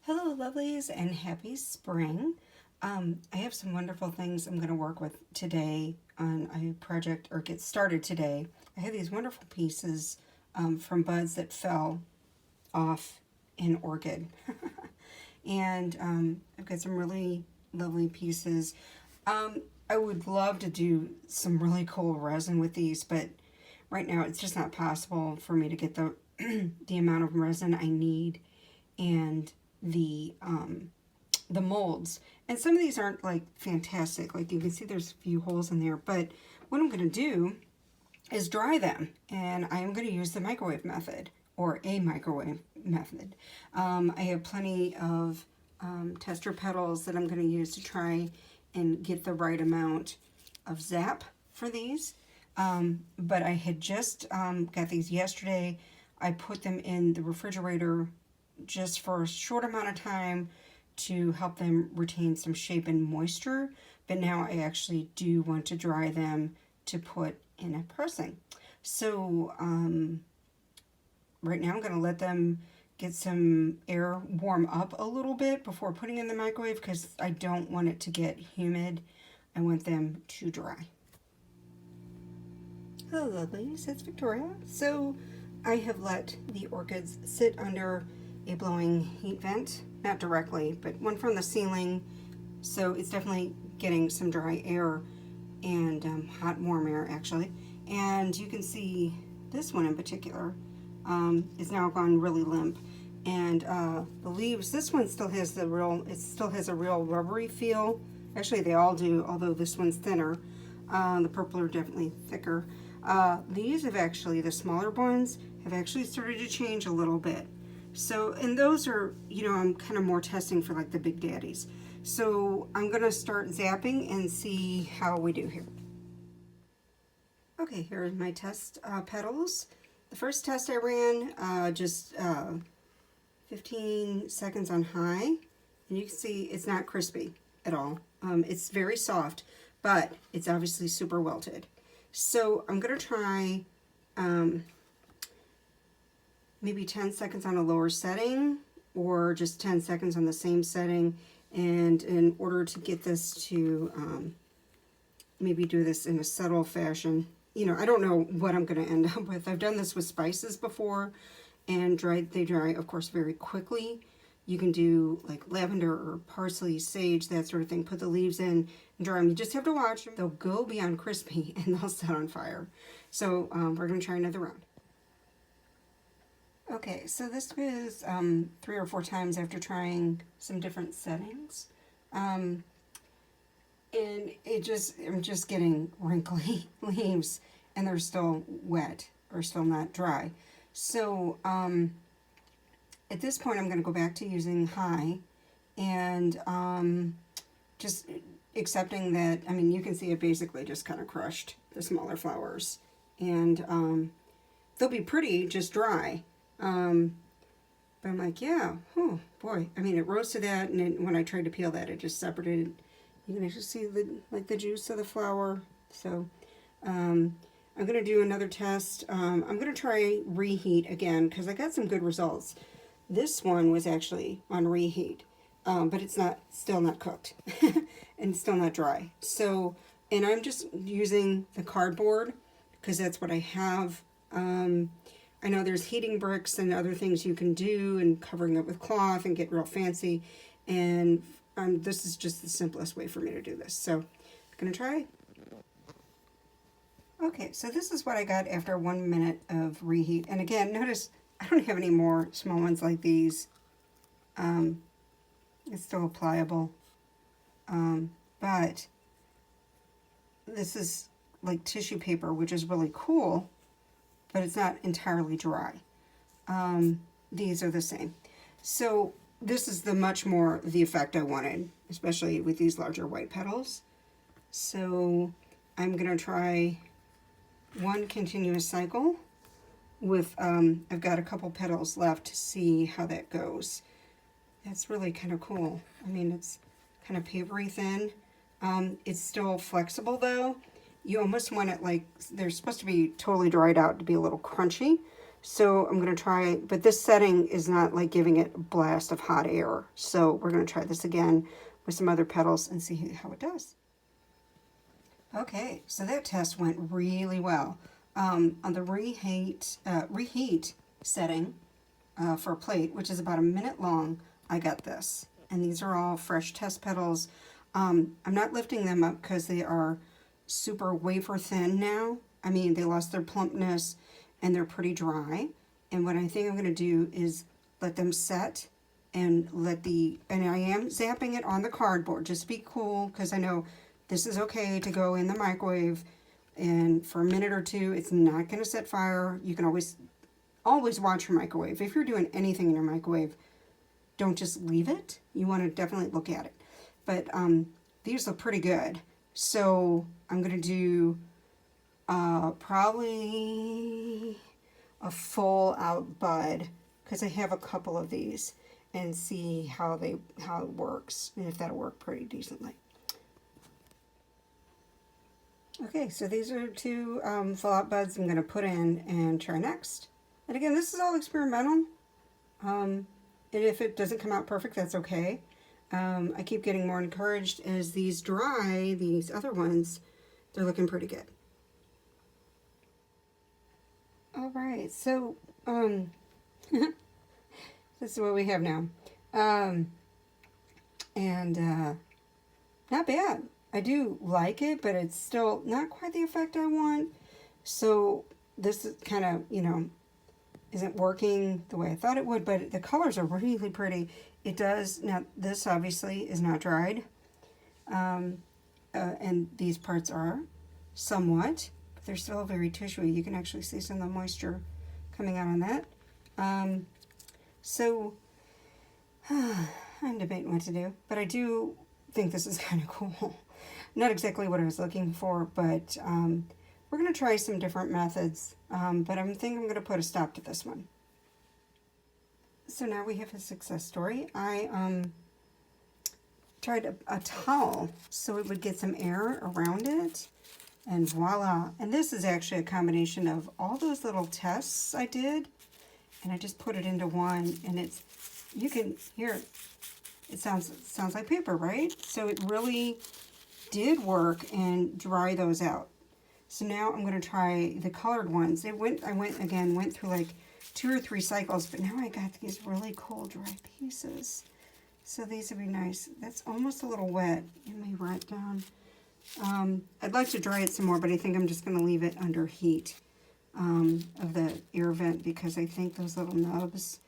Hello, lovelies, and happy spring. I have some wonderful things I'm going to work with today on a project, or get started today. I have these wonderful pieces from buds that fell off in orchid. And I've got some really lovely pieces. I would love to do some really cool resin with these, but right now it's just not possible for me to get the the amount of resin I need and the molds. And some of these aren't like fantastic. Like you can see there's a few holes in there, but what I'm going to do is dry them, and I am going to use the microwave method, or a microwave method. I have plenty of tester petals that I'm going to use to try and get the right amount of zap for these. But I had just got these yesterday. I put them in the refrigerator just for a short amount of time to help them retain some shape and moisture, but now I actually do want to dry them to put in a pressing. So right now I'm going to let them get some air warm up a little bit before putting in the microwave, because I don't want it to get humid. I want them to dry. Hello lovelies, it's Victoria. So I have let the orchids sit under a blowing heat vent, not directly, but one from the ceiling, so it's definitely getting some dry air and hot warm air actually. And you can see this one in particular is now gone really limp, and the leaves, this one still has the real, it still has a real rubbery feel. Actually they all do, although this one's thinner. The purple are definitely thicker. These have actually, the smaller ones have actually started to change a little bit. So, and those are, you know, I'm kind of more testing for like the big daddies. So I'm going to start zapping and see how we do here. Okay, here are my test petals. The first test I ran, just 15 seconds on high. And you can see it's not crispy at all. It's very soft, but it's obviously super wilted. So I'm going to try maybe 10 seconds on a lower setting, or just 10 seconds on the same setting. And in order to get this to maybe do this in a subtle fashion, you know, I don't know what I'm going to end up with. I've done this with spices before, and they dry, of course, very quickly. You can do like lavender or parsley, sage, that sort of thing. Put the leaves in and dry them. You just have to watch them. They'll go beyond crispy and they'll set on fire. So we're going to try another round. Okay, so this was 3 or 4 times after trying some different settings. And I'm just getting wrinkly leaves, and they're still wet or still not dry. So at this point I'm going to go back to using high, and just accepting that, I mean, you can see it basically just kind of crushed the smaller flowers, and they'll be pretty just dry. But I'm like, yeah, oh boy, I mean, it rose to that, and when I tried to peel that, it just separated. You can actually see the juice of the flower. So I'm going to do another test. I'm going to try reheat again, because I got some good results. This one was actually on reheat, but it's still not cooked and still not dry. So, and I'm just using the cardboard because that's what I have. I know there's heating bricks and other things you can do, and covering it with cloth and get real fancy. And this is just the simplest way for me to do this. So I'm going to try. Okay, so this is what I got after 1 minute of reheat. And again, notice I don't have any more small ones like these. It's still pliable. But this is like tissue paper, which is really cool, but it's not entirely dry. These are the same. So this is much more the effect I wanted, especially with these larger white petals. So I'm going to try one continuous cycle with, I've got a couple petals left to see how that goes. That's really kind of cool. I mean, it's kind of papery thin. It's still flexible though. You almost want it like, they're supposed to be totally dried out to be a little crunchy. So I'm going to try, but this setting is not like giving it a blast of hot air. So we're going to try this again with some other petals and see how it does. Okay, so that test went really well. On the reheat setting for a plate, which is about a minute long, I got this. And these are all fresh test petals. I'm not lifting them up because they are super wafer thin now. I mean, they lost their plumpness and they're pretty dry. And what I think I'm going to do is let them set and and I am zapping it on the cardboard. Just be cool, because I know this is okay to go in the microwave and for a minute or two. It's not going to set fire. You can always watch your microwave. If you're doing anything in your microwave, don't just leave it. You want to definitely look at it. But these look pretty good. So I'm going to do probably a full out bud, because I have a couple of these, and see how it works and if that'll work pretty decently. Okay, so these are two full out buds I'm going to put in and try next. And again, this is all experimental. And if it doesn't come out perfect, that's okay. I keep getting more encouraged as these dry, these other ones, they're looking pretty good. All right, so this is what we have now. Not bad. I do like it, but it's still not quite the effect I want. So this is kind of, isn't working the way I thought it would, but the colors are really pretty. It does, now this obviously is not dried, and these parts are somewhat, but they're still very tissuey. You can actually see some of the moisture coming out on that. So I'm debating what to do, but I do think this is kind of cool. Not exactly what I was looking for, but we're going to try some different methods, but I think I'm going to put a stop to this one. So now we have a success story. I tried a towel so it would get some air around it, and voila. And this is actually a combination of all those little tests I did, and I just put it into one, and it's, you can hear it sounds like paper, right? So it really did work and dry those out. So now I'm going to try the colored ones. I went through like 2 or 3 cycles, but now I got these really cool dry pieces. So these would be nice. That's almost a little wet. It may rot down. I'd like to dry it some more, but I think I'm just going to leave it under heat of the air vent, because I think those little nubs,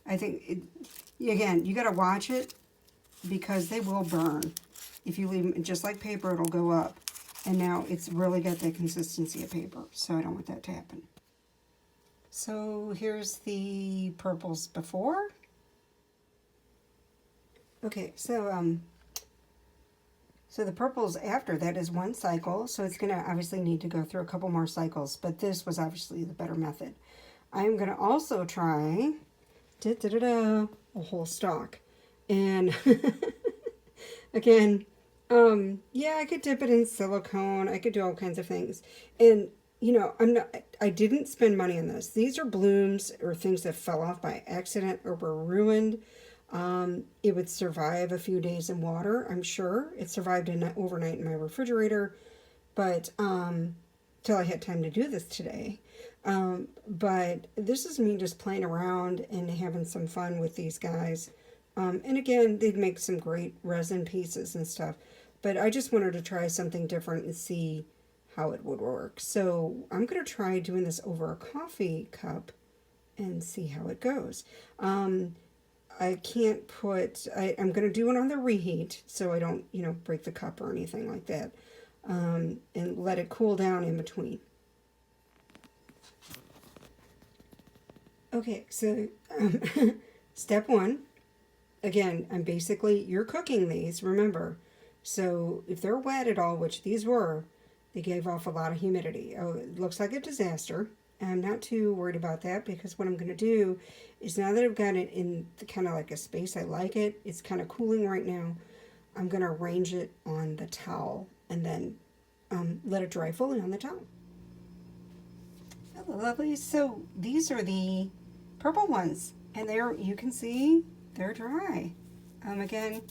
again, you got to watch it, because they will burn. If you leave them just like paper, it'll go up. And now it's really got the consistency of paper, so I don't want that to happen. So here's the purples before. Okay, so the purples after that is 1 cycle, so it's going to obviously need to go through a couple more cycles, but this was obviously the better method. I'm going to also try a whole stalk. And again, yeah, I could dip it in silicone. I could do all kinds of things. And, I didn't spend money on this. These are blooms or things that fell off by accident or were ruined. It would survive a few days in water, I'm sure. It survived overnight in my refrigerator, but till I had time to do this today. But this is me just playing around and having some fun with these guys. And again, they'd make some great resin pieces and stuff. But I just wanted to try something different and see how it would work. So I'm going to try doing this over a coffee cup and see how it goes. I can't put, I'm going to do it on the reheat so I don't, break the cup or anything like that. And let it cool down in between. Okay, so step 1. Again, you're cooking these, remember. So if they're wet at all, which these were, they gave off a lot of humidity. Oh, it looks like a disaster. I'm not too worried about that, because what I'm going to do is, now that I've got it in kind of like a space I like it, it's kind of cooling right now, I'm going to arrange it on the towel and then let it dry fully on the towel. Hello, lovely. So these are the purple ones, and you can see they're dry. Again,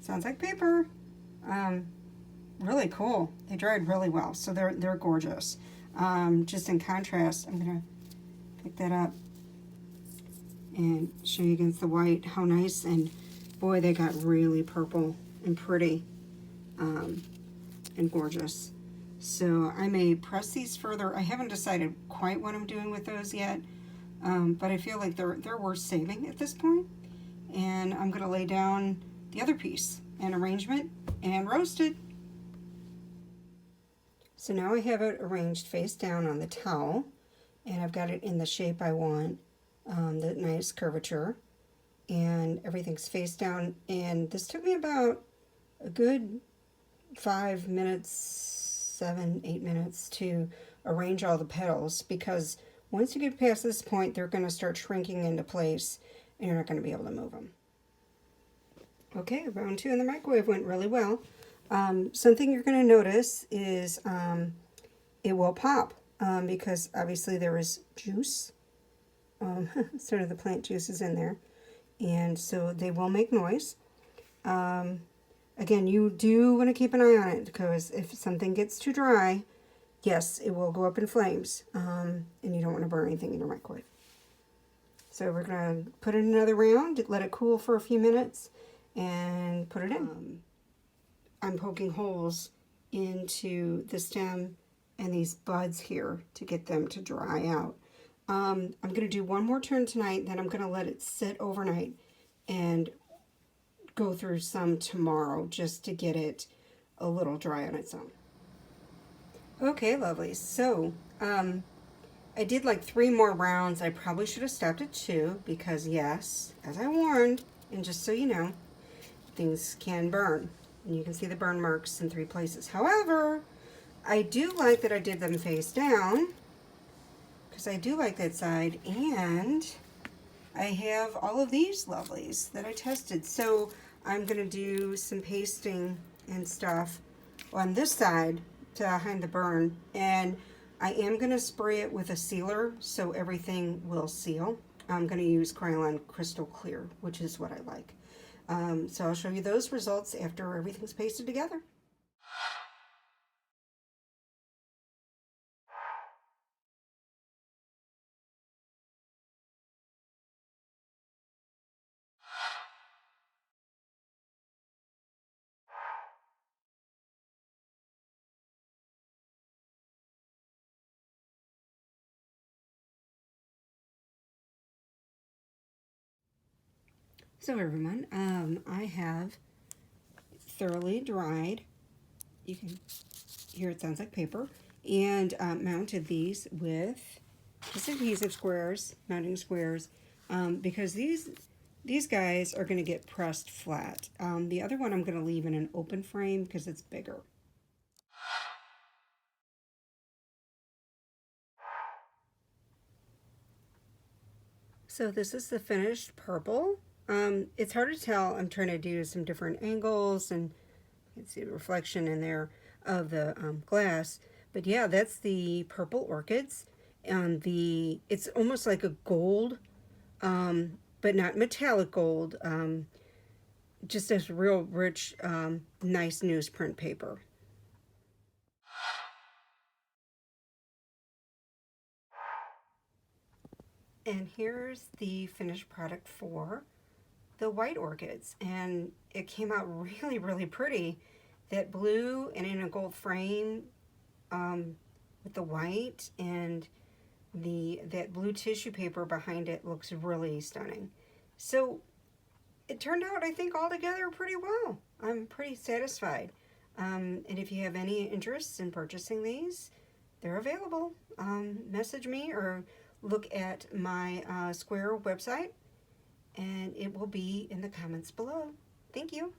sounds like paper. Um, really cool. They dried really well, so they're gorgeous. Just in contrast, I'm gonna pick that up and show you against the white how nice, and boy, they got really purple and pretty and gorgeous. So I may press these further. I haven't decided quite what I'm doing with those yet, but I feel like they're worth saving at this point. And I'm going to lay down the other piece and arrangement and roast it. So now I have it arranged face down on the towel, and I've got it in the shape I want, the nice curvature, and everything's face down. And this took me about a good 5 minutes, 7, 8 minutes to arrange all the petals, because once you get past this point, they're going to start shrinking into place and you're not going to be able to move them. Okay, round 2 in the microwave went really well. Something you're going to notice is it will pop because obviously there is juice, sort of the plant juices in there, and so they will make noise. Again, you do want to keep an eye on it, because if something gets too dry, yes, it will go up in flames, and you don't want to burn anything in your microwave. So we're going to put it in another round, let it cool for a few minutes, and put it in. I'm poking holes into the stem and these buds here to get them to dry out. I'm going to do one more turn tonight, then I'm going to let it sit overnight and go through some tomorrow just to get it a little dry on its own. Okay, lovely. So I did like 3 more rounds. I probably should have stopped at 2 because, yes, as I warned, and just so you know, things can burn. And you can see the burn marks in 3 places. However, I do like that I did them face down, because I do like that side, and I have all of these lovelies that I tested. So I'm going to do some pasting and stuff on this side to hide the burn, and I am going to spray it with a sealer so everything will seal. I'm going to use Krylon Crystal Clear, which is what I like. So I'll show you those results after everything's pasted together. So everyone, I have thoroughly dried, you can hear it sounds like paper, and mounted these with just adhesive squares, mounting squares, because these guys are going to get pressed flat. The other one I'm going to leave in an open frame because it's bigger. So this is the finished purple. It's hard to tell. I'm trying to do some different angles, and you can see the reflection in there of the glass. But yeah, that's the purple orchids. And it's almost like a gold, but not metallic gold. Just this real rich, nice newsprint paper. And here's the finished product for the white orchids, and it came out really, really pretty. That blue and in a gold frame with the white, and that blue tissue paper behind it looks really stunning. So it turned out, I think, altogether pretty well. I'm pretty satisfied. And if you have any interest in purchasing these, they're available. Message me or look at my Square website, and it will be in the comments below. Thank you.